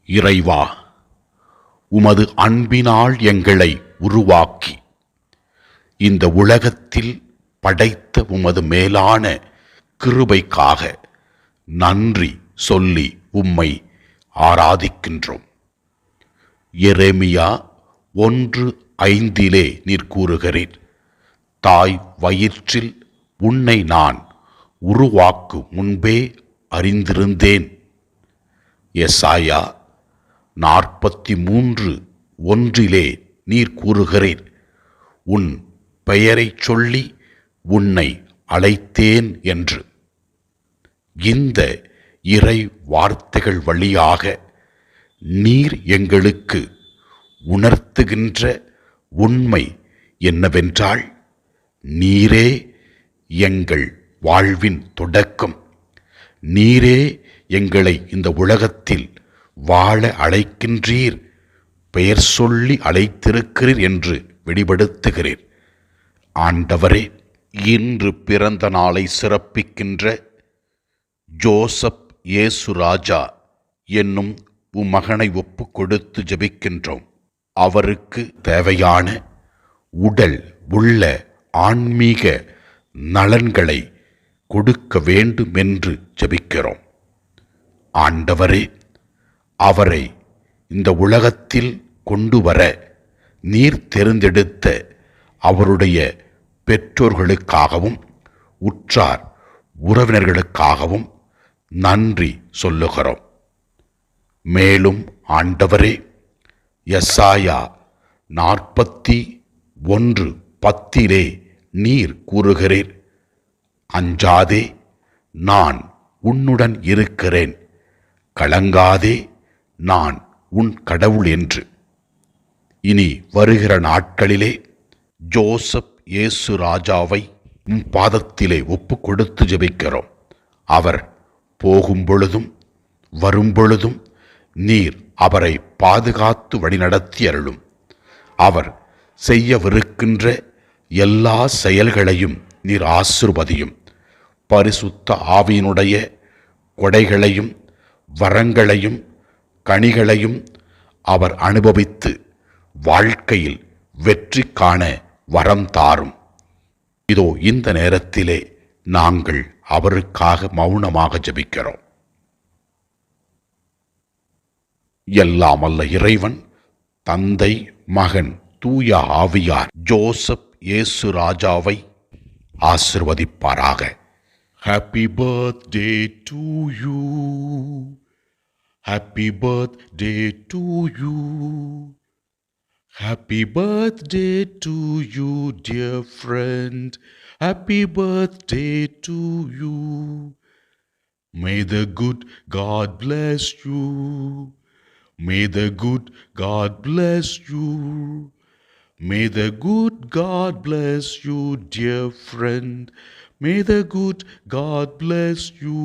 இறைவா, உமது அன்பினால் எங்களை உருவாக்கி இந்த உலகத்தில் படைத்த உமது மேலான கிருபைக்காக நன்றி சொல்லி உம்மை ஆராதிக்கின்றோம். எரேமியா 1:5 நீர் கூறுகிறீர், தாய் வயிற்றில் உன்னை நான் உருவாக்கு முன்பே அறிந்திருந்தேன். எசாயா 43:1 நீர் கூறுகிறீர், உன் பெயரைச் சொல்லி உன்னை அழைத்தேன் என்று. இந்த இறை வார்த்தைகள் வழியாக நீர் எங்களுக்கு உணர்த்துகின்ற உண்மை என்னவென்றால், நீரே எங்கள் வாழ்வின் தொடக்கம், நீரே எங்களை இந்த உலகத்தில் வாழ அழைக்கின்றீர், பெயர் சொல்லி அழைத்திருக்கிறீர் என்று வெளிப்படுத்துகிறீர். ஆண்டவரே, இன்று பிறந்த நாளை சிறப்பிக்கின்ற ஜோசப் ஏசுராஜா என்னும் மகனை ஒப்பு கொடுத்து ஜெபிக்கின்றோம். அவருக்கு தேவையான உடல் உள்ள ஆன்மீக நலன்களை கொடுக்க வேண்டும் என்று ஜெபிக்கிறோம். ஆண்டவரே, அவரை இந்த உலகத்தில் கொண்டு வர நீர் தேர்ந்தெடுத்த அவருடைய பெற்றோர்களுக்காகவும் உற்றார் உறவினர்களுக்காகவும் நன்றி சொல்லுகிறோம். மேலும் ஆண்டவரே, எசாயா 41:10 நீர் கூறுகிறீர், அஞ்சாதே, நான் உன்னுடன் இருக்கிறேன், கலங்காதே, நான் உன் கடவுள் என்று. இனி வருகிற நாட்களிலே ஜோசப் ஏசுராஜாவை உம் பாதத்திலே ஒப்பு கொடுத்து ஜெபிக்கிறோம். அவர் போகும் பொழுதும் வரும் பொழுதும் நீர் அவரை பாதுகாத்து வழிநடத்தி அருளும். அவர் செய்யவிருக்கின்ற எல்லா செயல்களையும் நீர் ஆசீர்வதியும். பரிசுத்த ஆவியினுடைய கொடைகளையும் வரங்களையும் கனிகளையும் அவர் அனுபவித்து வாழ்க்கையில் வெற்றி காண வரம் தாரும். இதோ இந்த நேரத்திலே நாங்கள் அவருக்காக மௌனமாக ஜெபிக்கிறோம். எல்லாம் வல்ல இறைவன், தந்தை, மகன், தூய ஆவியார் ஜோசப் ஏசுராஜாவை ஆசிர்வதிப்பாராக. Happy birthday to you. Happy birthday to you. Happy birthday to you, dear friend. Happy birthday to you. May the good God bless you. May the good God bless you. May the good God bless you, dear friend. May the good God bless you.